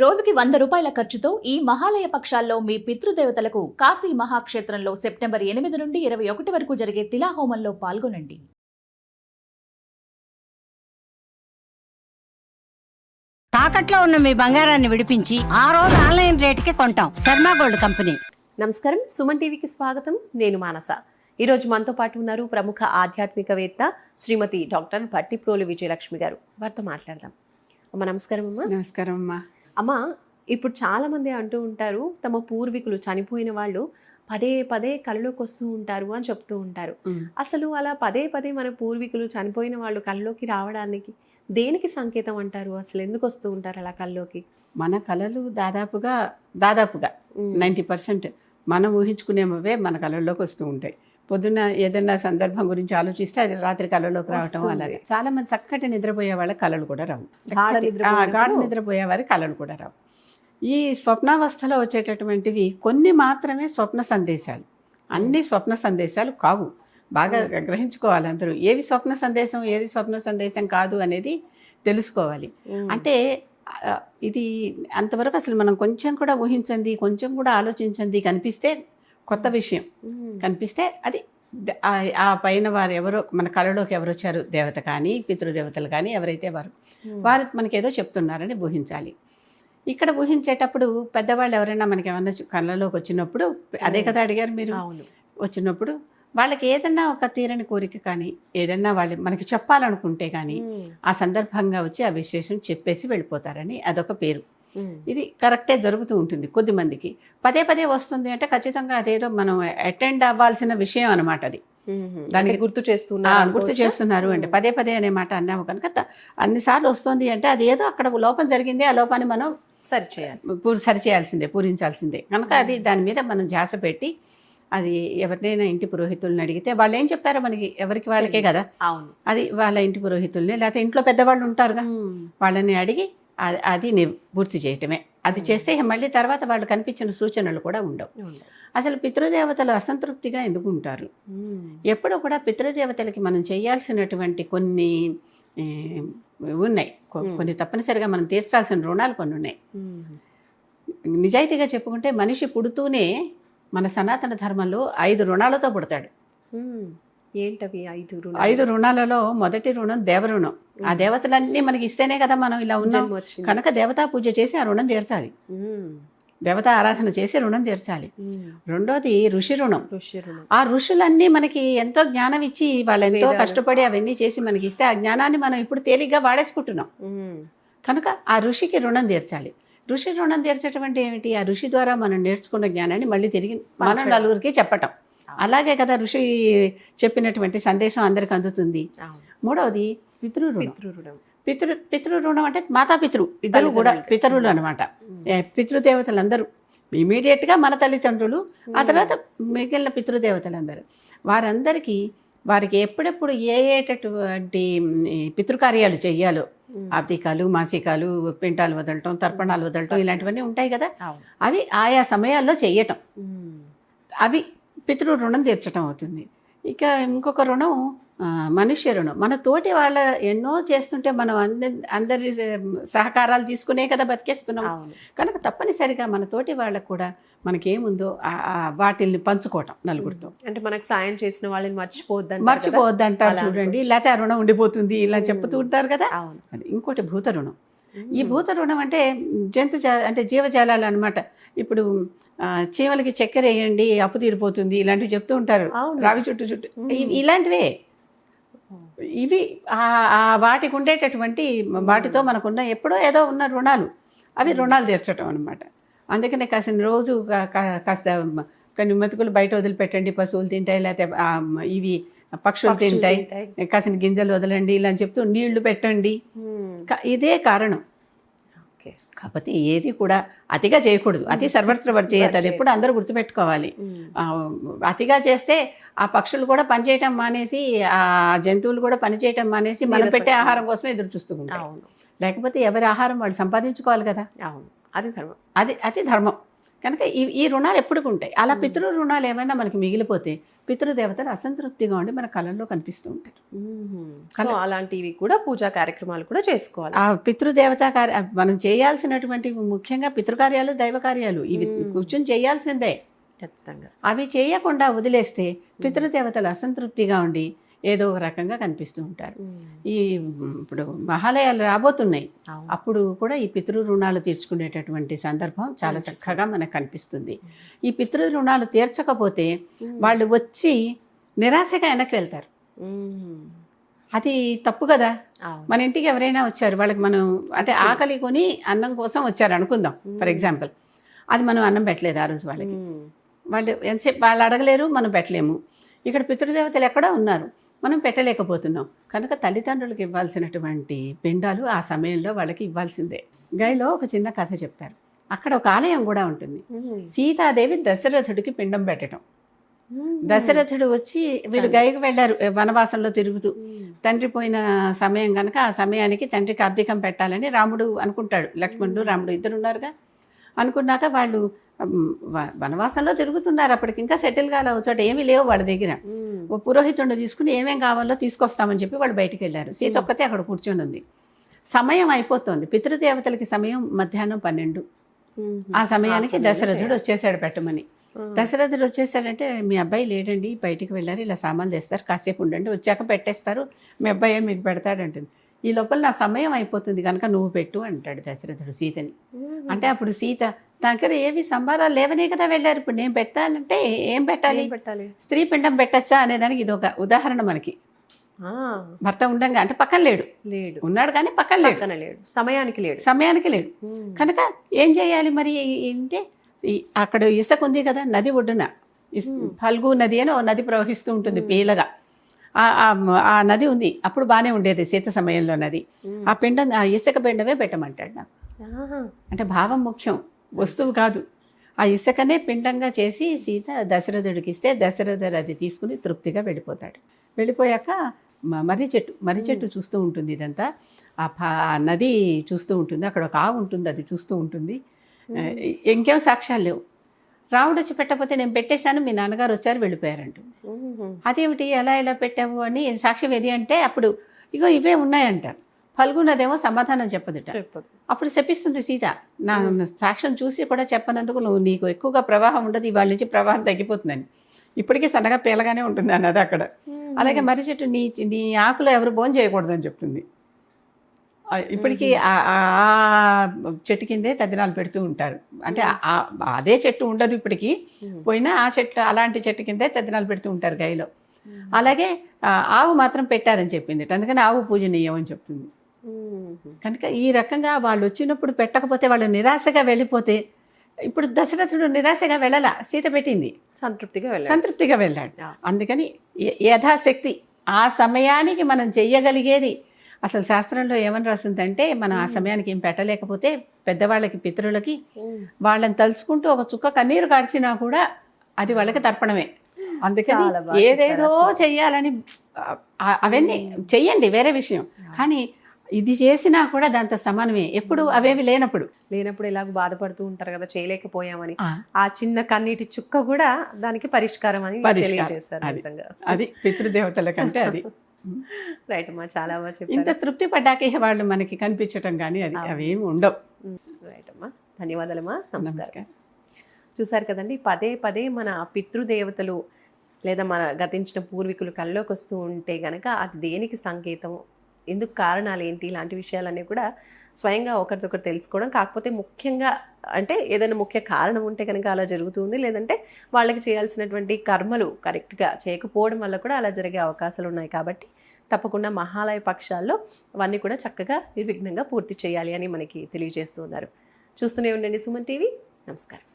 రోజుకి 100 రూపాయల ఖర్చుతో ఈ మహాలయ పక్షాల్లో మీ పితృదేవతలకు కాశీ మహాక్షేత్రంలో సెప్టెంబర్ 8 నుండి 21 వరకు జరిగే తిలాహోమంలో పాల్గొనండి. తాకట్లో ఉన్న మీ బంగారాన్ని విడిపించి ఆ రోజు ఆన్లైన్ రేటుకి కొంటాం. Sharma gold company. నమస్కారం, సుమన్ టీవీకి స్వాగతం. నేను మానస. ఈరోజు మనతో పాటు ఉన్నారు ప్రముఖ ఆధ్యాత్మికవేత్త శ్రీమతి డాక్టర్ భట్టిప్రోలు విజయలక్ష్మి గారు. వారితో మాట్లాడదాం. అమ్మ నమస్కారం. అమ్మా నమస్కారం అమ్మా. అమ్మ, ఇప్పుడు చాలా మంది అంటూ ఉంటారు, తమ పూర్వీకులు చనిపోయిన వాళ్ళు పదే పదే కలలోకి వస్తూ ఉంటారు అని చెప్తూ ఉంటారు. అసలు అలా పదే పదే మన పూర్వీకులు చనిపోయిన వాళ్ళు కలలోకి రావడానికి దేనికి సంకేతం అంటారు? అసలు ఎందుకు వస్తూ ఉంటారు అలా కల్లోకి? మన కళలు దాదాపుగా 90% మనం ఊహించుకునేవే మన కళల్లోకి వస్తూ ఉంటాయి. పొద్దున్న ఏదైనా సందర్భం గురించి ఆలోచిస్తే అది రాత్రి కళలోకి రావటం. అలాగే చాలా మంది చక్కటి నిద్రపోయే వాళ్ళ కళలు కూడా రావు. గాఢ నిద్రపోయే వారి కళలు కూడా రావు. ఈ స్వప్నావస్థలో వచ్చేటటువంటివి కొన్ని మాత్రమే స్వప్న సందేశాలు. అన్ని స్వప్న సందేశాలు కావు. బాగా గ్రహించుకోవాలి అందరూ. ఏవి స్వప్న సందేశం, ఏది స్వప్న సందేశం కాదు అనేది తెలుసుకోవాలి. అంటే ఇది అంతవరకు అసలు మనం కొంచెం కూడా ఊహించండి, కొంచెం కూడా ఆలోచించండి కనిపిస్తే కొత్త విషయం కనిపిస్తే అది ఆ పైన వారు ఎవరో మన కళలోకి ఎవరు వచ్చారు, దేవత కానీ పితృదేవతలు కానీ ఎవరైతే వారు మనకేదో చెప్తున్నారని ఊహించాలి. ఇక్కడ ఊహించేటప్పుడు పెద్దవాళ్ళు ఎవరైనా మనకి ఏమన్నా కళ్ళలోకి వచ్చినప్పుడు, అదే కదా అడిగారు మీరు, వచ్చినప్పుడు వాళ్ళకి ఏదన్నా ఒక తీరని కోరిక కానీ ఏదన్నా వాళ్ళు మనకి చెప్పాలనుకుంటే కానీ ఆ సందర్భంగా వచ్చి ఆ విశేషం చెప్పేసి వెళ్ళిపోతారని అదొక పేరు. ఇది కరెక్టే జరుగుతూ ఉంటుంది. కొద్దిమందికి పదే పదే వస్తుంది అంటే ఖచ్చితంగా అదేదో మనం అటెండ్ అవ్వాల్సిన విషయం అనమాట. అది దానికి గుర్తు చేస్తున్నారు అంటే పదే పదే అనే మాట అన్నాము కనుక అన్నిసార్లు వస్తుంది అంటే అది ఏదో అక్కడ లోపం జరిగింది, ఆ లోపాన్ని మనం సరిచేయాల్సిందే, పూరించాల్సిందే కనుక అది దాని మీద మనం ధ్యాస పెట్టి అది ఎవరినైనా ఇంటి పురోహితుల్ని అడిగితే వాళ్ళు ఏం చెప్పారో మనకి ఎవరికి వాళ్ళకే కదా. అది వాళ్ళ ఇంటి పురోహితుల్ని లేకపోతే ఇంట్లో పెద్దవాళ్ళు ఉంటారుగా, వాళ్ళని అడిగి అది పూర్తి చేయటమే. అది చేస్తే మళ్ళీ తర్వాత వాళ్ళు కనిపించిన సూచనలు కూడా ఉండవు. అసలు పితృదేవతలు అసంతృప్తిగా ఎందుకు ఉంటారు? ఎప్పుడు కూడా పితృదేవతలకి మనం చేయాల్సినటువంటి కొన్ని ఉన్నాయి, కొన్ని తప్పనిసరిగా మనం తీర్చాల్సిన రుణాలు కొన్ని ఉన్నాయి. నిజాయితీగా చెప్పుకుంటే మనిషి పుడుతూనే మన సనాతన ధర్మంలో 5 రుణాలతో పుడతాడు. ఏంటవి 5 రుణాలలో మొదటి రుణం దేవరుణం. ఆ దేవతలన్నీ మనకి ఇస్తేనే కదా మనం ఇలా ఉన్నాం కనుక దేవతా పూజ చేసి ఆ రుణం తీర్చాలి, దేవతా ఆరాధన చేసి రుణం తీర్చాలి. రెండోది ఋషి రుణం. ఆ ఋషులన్నీ మనకి ఎంతో జ్ఞానం ఇచ్చి వాళ్ళు ఎంతో కష్టపడి అవన్నీ చేసి మనకి ఇస్తే ఆ జ్ఞానాన్ని మనం ఇప్పుడు తేలిగ్గా వాడేసుకుంటున్నాం కనుక ఆ ఋషికి రుణం తీర్చాలి. ఋషి రుణం తీర్చటువంటి ఏమిటి? ఆ ఋషి ద్వారా మనం నేర్చుకున్న జ్ఞానాన్ని మళ్ళీ తిరిగి మనం నలుగురికి చెప్పటం. అలాగే కదా ఋషి చెప్పినటువంటి సందేశం అందరికి అందుతుంది. మూడవది పితృరుణం. పితృరుణం అంటే మాతాపితృ ఇద్దరు కూడా పితరులు అనమాట. పితృదేవతలందరూ ఇమీడియట్గా మన తల్లిదండ్రులు, ఆ తర్వాత మిగిలిన పితృదేవతలందరూ వారికి ఎప్పుడెప్పుడు ఏటటువంటి పితృకార్యాలు చెయ్యాలో, ఆబ్దికాలు, మాసికాలు, పింటాలు వదలటం, తర్పణాలు వదలటం ఇలాంటివన్నీ ఉంటాయి కదా, అవి ఆయా సమయాల్లో చెయ్యటం, అవి పితృ రుణం తీర్చడం అవుతుంది. ఇక ఇంకొక రుణం మనుష్య రుణం. మన తోటి వాళ్ళ ఎన్నో చేస్తుంటే మనం అందరి సహకారాలు తీసుకునే కదా బతికేస్తున్నాం కనుక తప్పనిసరిగా మన తోటి వాళ్ళకు కూడా మనకేముందో వాటిల్ని పంచుకోవటం నలుగురితో. అంటే మనకు సాయం చేసిన వాళ్ళని మర్చిపోవద్దంటారు చూడండి, లేకపోతే ఆ రుణం ఉండిపోతుంది ఇలా చెప్తూ ఉంటారు కదా. అది ఇంకోటి భూత రుణం. ఈ భూత రుణం అంటే అంటే జీవజాలాలు అనమాట. ఇప్పుడు చీమలకి చక్కెర వేయండి అప్పు తీరిపోతుంది ఇలాంటివి చెప్తూ ఉంటారు, రావి చుట్టూ ఇలాంటివే. ఇవి వాటికి ఉండేటటువంటి వాటితో మనకున్న ఎప్పుడో ఏదో ఉన్న రుణాలు, అవి రుణాలు తీర్చడం అనమాట. అందుకనే రోజు కాస్త కొన్ని మెతుకులు బయట వదిలిపెట్టండి, పశువులు తింటాయి, లేకపోతే ఇవి పక్షులు తింటాయి, కాసిన గింజలు వదలండి ఇలా చెప్తూ నీళ్లు పెట్టండి. ఇదే కారణం. కాకపోతే ఏది కూడా అతిగా చేయకూడదు. అతి సర్వత్ర వర్జయేత్, అది ఎప్పుడు అందరూ గుర్తుపెట్టుకోవాలి. అతిగా చేస్తే ఆ పక్షులు కూడా పనిచేయటం మానేసి, ఆ జంతువులు కూడా పనిచేయటం మానేసి మనం పెట్టే ఆహారం కోసమే ఎదురు చూస్తూ ఉంటాం. లేకపోతే ఎవరి ఆహారం వాళ్ళు సంపాదించుకోవాలి కదా. అది ధర్మం. అది ధర్మం. కనుక ఈ రుణాలు ఎప్పటికి ఉంటాయి. అలా పితృ రుణాలు ఏమైనా మనకి మిగిలిపోతే పితృదేవతలు అసంతృప్తిగా ఉండి మన కళల్లో కనిపిస్తూ ఉంటారు. సో అలాంటివి కూడా పూజా కార్యక్రమాలు కూడా చేసుకోవాలి. ఆ పితృదేవత మనం చేయాల్సినటువంటి ముఖ్యంగా పితృకార్యాలు, దైవ కార్యాలు ఇవి కూర్చొని చేయాల్సిందే. ఖచ్చితంగా అవి చేయకుండా వదిలేస్తే పితృదేవతలు అసంతృప్తిగా ఉండి ఏదో ఒక రకంగా కనిపిస్తూ ఉంటారు. ఈ ఇప్పుడు మహాలయాలు రాబోతున్నాయి, అప్పుడు కూడా ఈ పితృ రుణాలు తీర్చుకునేటటువంటి సందర్భం చాలా చక్కగా మనకు కనిపిస్తుంది. ఈ పితృ రుణాలు తీర్చకపోతే వాళ్ళు వచ్చి నిరాశగా వెనక్కి వెళ్తారు. అది తప్పు కదా. మన ఇంటికి ఎవరైనా వచ్చారు, వాళ్ళకి మనం అంటే ఆకలి కొని అన్నం కోసం వచ్చారు అనుకుందాం ఫర్ ఎగ్జాంపుల్. అది మనం అన్నం పెట్టలేదు ఆ రోజు వాళ్ళకి, వాళ్ళు ఎంతసేపు వాళ్ళు అడగలేరు, మనం పెట్టలేము. ఇక్కడ పితృదేవతలు ఎక్కడో ఉన్నారు, మనం పెట్టలేకపోతున్నాం. కనుక తల్లిదండ్రులకు ఇవ్వాల్సినటువంటి పిండాలు ఆ సమయంలో వాళ్ళకి ఇవ్వాల్సిందే. గైలో ఒక చిన్న కథ చెప్తారు. అక్కడ ఒక ఆలయం కూడా ఉంటుంది. సీతాదేవి దశరథుడికి పిండం పెట్టడం. దశరథుడు వచ్చి వీళ్ళు గైకి వెళ్ళారు వనవాసంలో తిరుగుతూ. తండ్రి పోయిన సమయం కనుక ఆ సమయానికి తండ్రికి అద్దెకం పెట్టాలని రాముడు అనుకుంటాడు. లక్ష్మణుడు రాముడు ఇద్దరు ఉన్నారుగా. అనుకున్నాక వాళ్ళు వనవాసంలో తిరుగుతున్నారు. అప్పటికి ఇంకా సెటిల్ కాలే చోట ఏమీ లేవు వాళ్ళ దగ్గర. ఓ పురోహితుడిని తీసుకుని ఏమేం కావాలో తీసుకొస్తామని చెప్పి వాళ్ళు బయటికి వెళ్ళారు. సీత ఒక్కతే అక్కడ కూర్చొని ఉంది. సమయం అయిపోతుంది. పితృదేవతలకి సమయం మధ్యాహ్నం 12. ఆ సమయానికి దశరథుడు వచ్చేసాడు పెట్టమని. దశరథుడు వచ్చేసాడంటే మీ అబ్బాయి లేడండి, బయటికి వెళ్ళారు, ఇలా సామాన్లు తెస్తారు, కాసేపు ఉండండి, వచ్చాక పెట్టేస్తారు, మీ అబ్బాయి మీకు పెడతాడంటుంది. ఈ లోపల నా సమయం అయిపోతుంది కనుక నువ్వు పెట్టు అంటాడు దశరథుడు సీతని. అంటే అప్పుడు సీత దగ్గర ఏవి సంబారాలు లేవనే కదా వెళ్ళారు, ఇప్పుడు నేను పెట్టానంటే ఏం పెట్టాలి, స్త్రీ పిండం పెట్టచ్చా అనేదానికి ఇది ఒక ఉదాహరణ మనకి. భర్త ఉండంగా అంటే పక్కన లేడు, ఉన్నాడు కానీ పక్కన లేడు, సమయానికి లేడు కనుక ఏం చేయాలి మరి అంటే అక్కడ ఇసుక ఉంది కదా నది ఒడ్డున, ఫల్గు నది అని ఓ నది ప్రవహిస్తూ ఉంటుంది పీలగా. ఆ నది ఉంది. అప్పుడు బాగానే ఉండేది సీత సమయంలో నది. ఆ పిండం ఆ ఇసుక పిండమే పెట్టమంటాడు నాకు. అంటే భావం ముఖ్యం, వస్తువు కాదు. ఆ ఇసుకనే పిండంగా చేసి సీత దశరథుడికి ఇస్తే దశరథుడు అది తీసుకుని తృప్తిగా వెళ్ళిపోతాడు. వెళ్ళిపోయాక మర్రి చెట్టు చూస్తూ ఉంటుంది. ఇదంతా ఆ నది చూస్తూ ఉంటుంది. అక్కడ ఒక ఆవు ఉంటుంది, అది చూస్తూ ఉంటుంది. ఇంకేం సాక్ష్యాలు లేవు. రాముడు వచ్చి పెట్టకపోతే నేను పెట్టేశాను, మీ నాన్నగారు వచ్చారు వెళ్ళిపోయారంట. అదేమిటి ఎలా పెట్టావు అని సాక్ష్యం ఏది అంటే అప్పుడు ఇగో ఇవే ఉన్నాయంట. ఫల్గునదేమో సమాధానం చెప్పదుట. అప్పుడు చెప్పిస్తుంది సీత, నా సాక్ష్యం చూసి కూడా చెప్పనందుకు నీకు ఎక్కువగా ప్రవాహం ఉండదు, ఇవాళ నుంచి ప్రవాహం తగ్గిపోతుందని. ఇప్పటికీ సన్నగా పేలగానే ఉంటుంది అన్నది అక్కడ. అలాగే మర్రి చెట్టు నీ ఆకులు ఎవరు భోజనం చేయకూడదని చెప్తుంది. ఇప్పటికీ ఆ చెట్టు కిందే తద్దినాలు పెడుతూ ఉంటారు. అంటే అదే చెట్టు ఉండదు ఇప్పటికీ, పోయినా ఆ చెట్టు అలాంటి చెట్టు కిందే తద్దినాలు పెడుతూ ఉంటారు గైలో. అలాగే ఆవు మాత్రం పెట్టారని చెప్పింది, అందుకని ఆవు పూజనీయం అని చెప్తుంది. కనుక ఈ రకంగా వాళ్ళు వచ్చినప్పుడు పెట్టకపోతే వాళ్ళు నిరాశగా వెళ్ళిపోతే, ఇప్పుడు దశరథుడు నిరాశగా వెళ్ళాల, సీత పెట్టింది, సంతృప్తిగా వెళ్ళాడు. అందుకని యథాశక్తి ఆ సమయానికి మనం చెయ్యగలిగేది. అసలు శాస్త్రంలో ఏమని రాసిందంటే మనం ఆ సమయానికి ఏం పెట్టలేకపోతే పెద్దవాళ్ళకి పితరులకి వాళ్ళని తలుచుకుంటూ ఒక చుక్క కన్నీరు కాడ్చినా కూడా అది వాళ్ళకి తర్పణమే. అందుకని ఏదేదో చెయ్యాలని అవన్నీ చెయ్యండి, వేరే విషయం. కానీ ఇది చేసినా కూడా దాంతో సమానమే. ఎప్పుడు అవేవి లేనప్పుడు ఎలాగో బాధపడుతూ ఉంటారు కదా చేయలేకపోయామని, ఆ చిన్న కన్నీటి చుక్క కూడా దానికి పరిష్కారం అని తెలియజేశారు. అది పితృదేవతల కంటే అది రైట్ అమ్మా, చాలా బాగా చెప్పారు. ఇంత తృప్తి పడ్డాకే వాళ్ళు మనకి కనిపించటం కానీ అవేమి ఉండవు. రైట్ అమ్మా, ధన్యవాదాలమ్మా, నమస్కారం. చూసారు కదండి, పదే మన పితృదేవతలు లేదా మన గతించిన పూర్వీకులు కళ్ళలోకి వస్తూ ఉంటే గనక అది దేనికి సంకేతం, ఎందుకు కారణాలు ఏంటి, ఇలాంటి విషయాలన్నీ కూడా స్వయంగా ఒకరికొకరు తెలుసుకోవడం. కాకపోతే ముఖ్యంగా అంటే ఏదైనా ముఖ్య కారణం ఉంటే కనుక అలా జరుగుతుంది, లేదంటే వాళ్ళకి చేయాల్సినటువంటి కర్మలు కరెక్ట్గా చేయకపోవడం వల్ల కూడా అలా జరిగే అవకాశాలు ఉన్నాయి. కాబట్టి తప్పకుండా మహాలయ పక్షాల్లో అవన్నీ కూడా చక్కగా నిర్విఘ్నంగా పూర్తి చేయాలి అని మనకి తెలియజేస్తూ ఉన్నారు. చూస్తూనే ఉండండి సుమన్ టీవీ. నమస్కారం.